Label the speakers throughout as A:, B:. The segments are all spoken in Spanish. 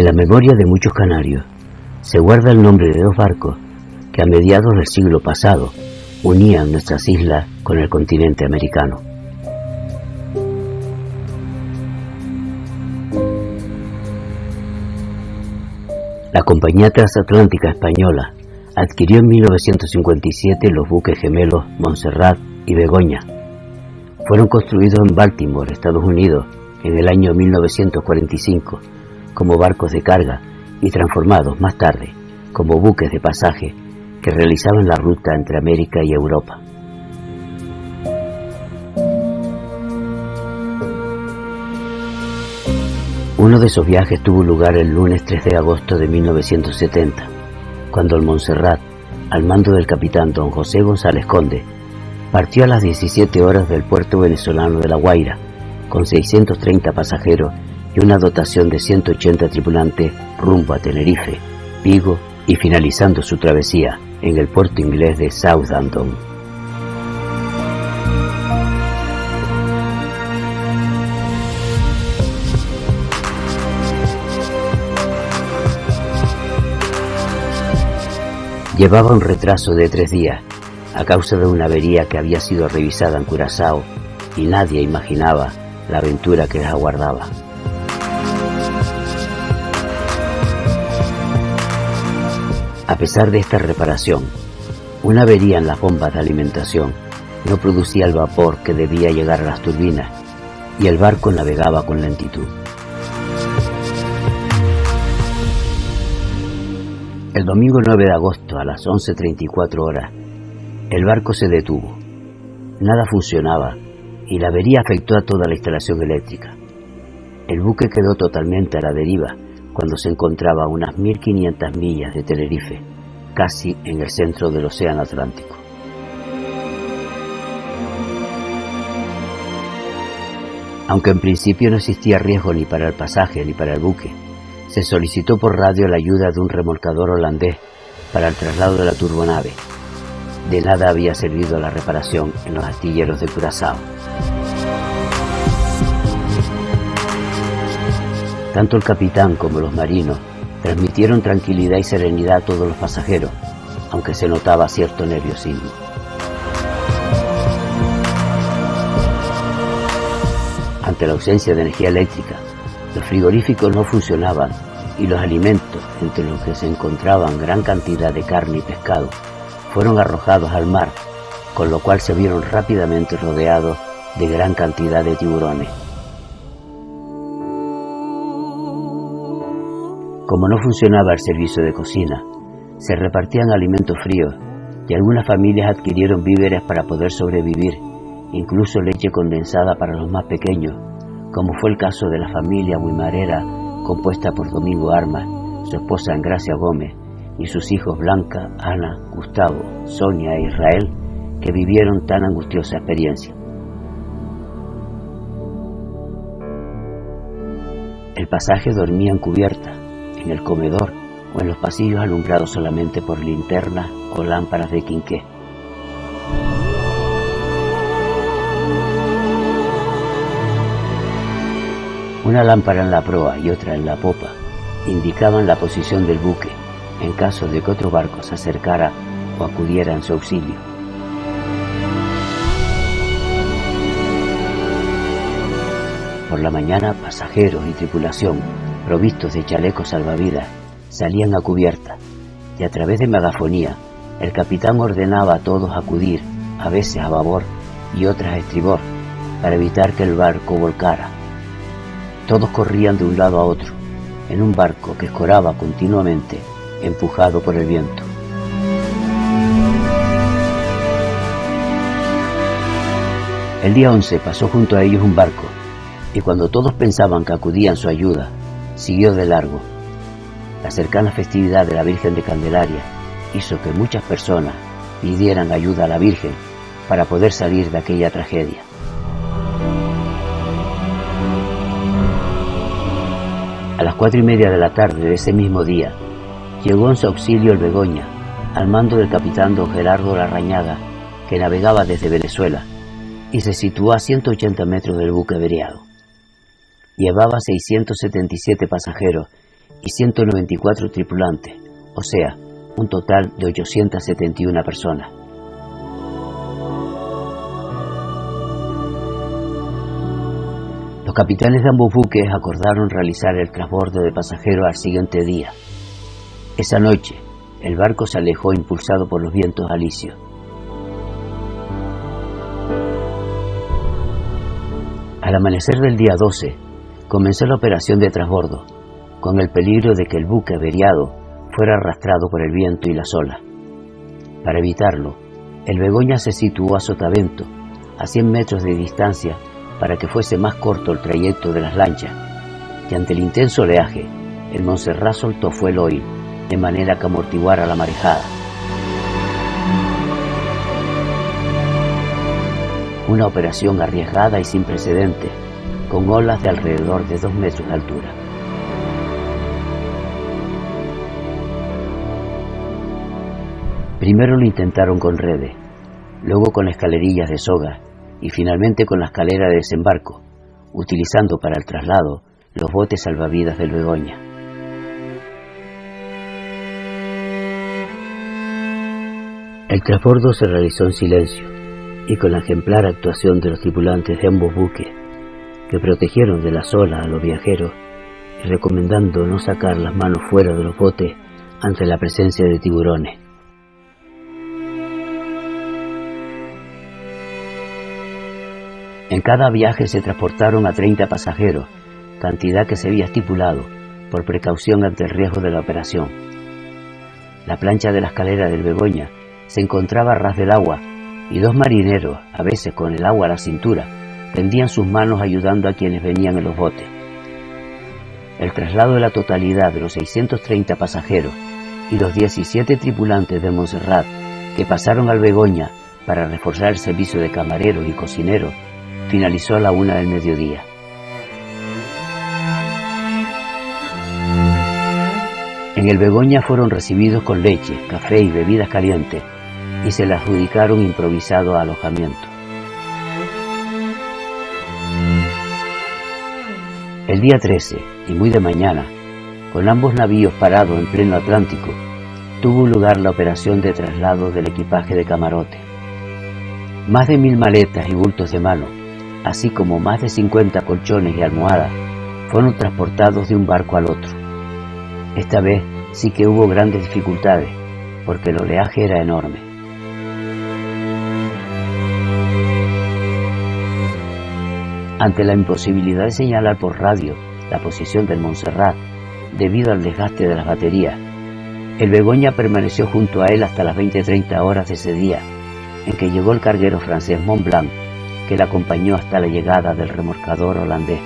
A: En la memoria de muchos canarios se guarda el nombre de dos barcos que a mediados del siglo pasado unían nuestras islas con el continente americano. La Compañía Transatlántica Española adquirió en 1957 los buques gemelos Montserrat y Begoña. Fueron construidos en Baltimore, Estados Unidos, en el año 1945 como barcos de carga y transformados más tarde como buques de pasaje que realizaban la ruta entre América y Europa. Uno de esos viajes tuvo lugar el lunes 3 de agosto de 1970, cuando el Montserrat, al mando del capitán don José González Conde, partió a las 17 horas del puerto venezolano de La Guaira, con 630 pasajeros y una dotación de 180 tripulantes rumbo a Tenerife, Vigo y finalizando su travesía en el puerto inglés de Southampton. Llevaba un retraso de 3 días a causa de una avería que había sido revisada en Curazao y nadie imaginaba la aventura que les aguardaba. A pesar de esta reparación, una avería en las bombas de alimentación no producía el vapor que debía llegar a las turbinas y el barco navegaba con lentitud. El domingo 9 de agosto a las 11:34 horas, el barco se detuvo. Nada funcionaba y la avería afectó a toda la instalación eléctrica. El buque quedó totalmente a la deriva cuando se encontraba a unas 1500 millas de Tenerife, casi en el centro del Océano Atlántico. Aunque en principio no existía riesgo ni para el pasaje ni para el buque, se solicitó por radio la ayuda de un remolcador holandés para el traslado de la turbonave. De nada había servido la reparación en los astilleros de Curazao. Tanto el capitán como los marinos transmitieron tranquilidad y serenidad a todos los pasajeros, aunque se notaba cierto nerviosismo. Ante la ausencia de energía eléctrica, los frigoríficos no funcionaban y los alimentos, entre los que se encontraban gran cantidad de carne y pescado, fueron arrojados al mar, con lo cual se vieron rápidamente rodeados de gran cantidad de tiburones. Como no funcionaba el servicio de cocina, se repartían alimentos fríos y algunas familias adquirieron víveres para poder sobrevivir, incluso leche condensada para los más pequeños, como fue el caso de la familia Guimarera, compuesta por Domingo Armas, su esposa Engracia Gómez, y sus hijos Blanca, Ana, Gustavo, Sonia e Israel, que vivieron tan angustiosa experiencia. El pasaje dormía en cubierta, en el comedor o en los pasillos alumbrados solamente por linternas o lámparas de quinqué. Una lámpara en la proa y otra en la popa indicaban la posición del buque en caso de que otro barco se acercara o acudiera en su auxilio. Por la mañana, pasajeros y tripulación, provistos de chalecos salvavidas, salían a cubierta y a través de megafonía el capitán ordenaba a todos acudir, a veces a babor y otras a estribor, para evitar que el barco volcara. Todos corrían de un lado a otro, en un barco que escoraba continuamente, empujado por el viento. El día 11 pasó junto a ellos un barco, y cuando todos pensaban que acudía en su ayuda, siguió de largo. La cercana festividad de la Virgen de Candelaria hizo que muchas personas pidieran ayuda a la Virgen para poder salir de aquella tragedia. A las 4:30 de la tarde de ese mismo día, llegó en su auxilio el Begoña, al mando del capitán don Gerardo Larrañaga, que navegaba desde Venezuela, y se situó a 180 metros del buque averiado. Llevaba 677 pasajeros y 194 tripulantes, o sea, un total de 871 personas. Los capitanes de ambos buques acordaron realizar el transbordo de pasajeros al siguiente día. Esa noche, el barco se alejó impulsado por los vientos alisios. Al amanecer del día 12, comenzó la operación de transbordo, con el peligro de que el buque averiado fuera arrastrado por el viento y las olas. Para evitarlo, el Begoña se situó a sotavento, a 100 metros de distancia, para que fuese más corto el trayecto de las lanchas, y ante el intenso oleaje, el Montserrat soltó fuel oil, de manera que amortiguara la marejada. Una operación arriesgada y sin precedentes, con olas de alrededor de 2 metros de altura. Primero lo intentaron con redes, luego con escalerillas de soga y finalmente con la escalera de desembarco, utilizando para el traslado los botes salvavidas del Begoña. El transbordo se realizó en silencio y con la ejemplar actuación de los tripulantes de ambos buques, que protegieron de las olas a los viajeros y recomendando no sacar las manos fuera de los botes ante la presencia de tiburones. En cada viaje se transportaron a 30 pasajeros, cantidad que se había estipulado por precaución ante el riesgo de la operación. La plancha de la escalera del Begoña se encontraba a ras del agua y 2 marineros, a veces con el agua a la cintura, tendían sus manos ayudando a quienes venían en los botes. El traslado de la totalidad de los 630 pasajeros y los 17 tripulantes del Montserrat que pasaron al Begoña para reforzar el servicio de camareros y cocineros finalizó a la 1 del mediodía. En el Begoña fueron recibidos con leche, café y bebidas calientes y se le adjudicaron improvisado alojamiento. El día 13, y muy de mañana, con ambos navíos parados en pleno Atlántico, tuvo lugar la operación de traslado del equipaje de camarote. Más de 1000 maletas y bultos de mano, así como más de 50 colchones y almohadas, fueron transportados de un barco al otro. Esta vez sí que hubo grandes dificultades, porque el oleaje era enorme. Ante la imposibilidad de señalar por radio la posición del Montserrat, debido al desgaste de las baterías, el Begoña permaneció junto a él hasta las 20:30 horas de ese día, en que llegó el carguero francés Mont Blanc, que le acompañó hasta la llegada del remolcador holandés.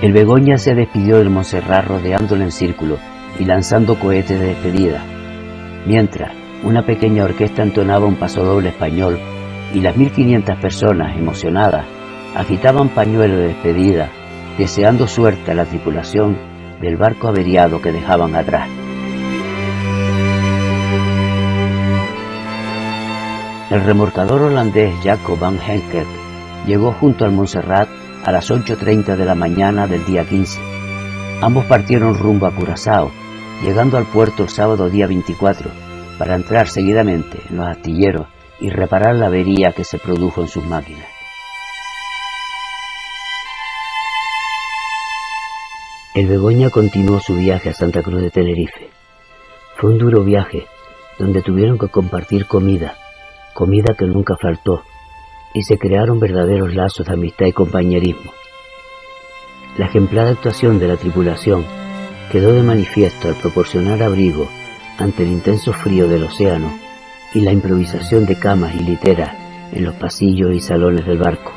A: El Begoña se despidió del Montserrat rodeándolo en círculo y lanzando cohetes de despedida, mientras una pequeña orquesta entonaba un pasodoble español y las 1500 personas, emocionadas, agitaban pañuelos de despedida, deseando suerte a la tripulación del barco averiado que dejaban atrás. El remolcador holandés Jacob van Henkert llegó junto al Montserrat a las 8:30 de la mañana del día 15. Ambos partieron rumbo a Curazao, llegando al puerto el sábado día 24, para entrar seguidamente en los astilleros y reparar la avería que se produjo en sus máquinas. El Begoña continuó su viaje a Santa Cruz de Tenerife. Fue un duro viaje, donde tuvieron que compartir comida que nunca faltó, y se crearon verdaderos lazos de amistad y compañerismo. La ejemplar actuación de la tripulación quedó de manifiesto al proporcionar abrigo ante el intenso frío del océano y la improvisación de camas y literas en los pasillos y salones del barco.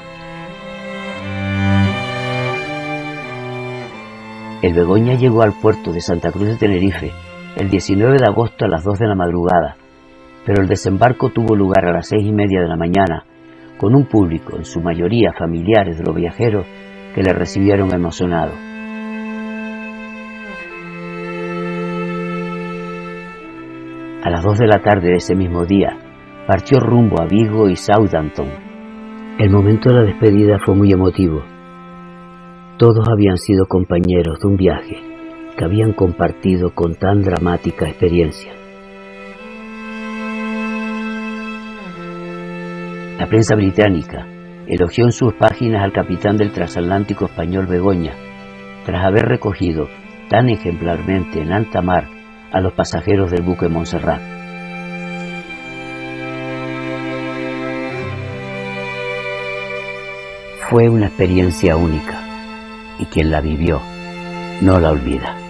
A: El Begoña llegó al puerto de Santa Cruz de Tenerife el 19 de agosto a las 2 de la madrugada, pero el desembarco tuvo lugar a las 6:30 de la mañana, con un público, en su mayoría familiares de los viajeros, que le recibieron emocionados. A las 2 de la tarde de ese mismo día, partió rumbo a Vigo y Southampton. El momento de la despedida fue muy emotivo. Todos habían sido compañeros de un viaje que habían compartido con tan dramática experiencia. La prensa británica elogió en sus páginas al capitán del transatlántico español Begoña, tras haber recogido tan ejemplarmente en alta mar a los pasajeros del buque Montserrat. Fue una experiencia única, y quien la vivió no la olvida.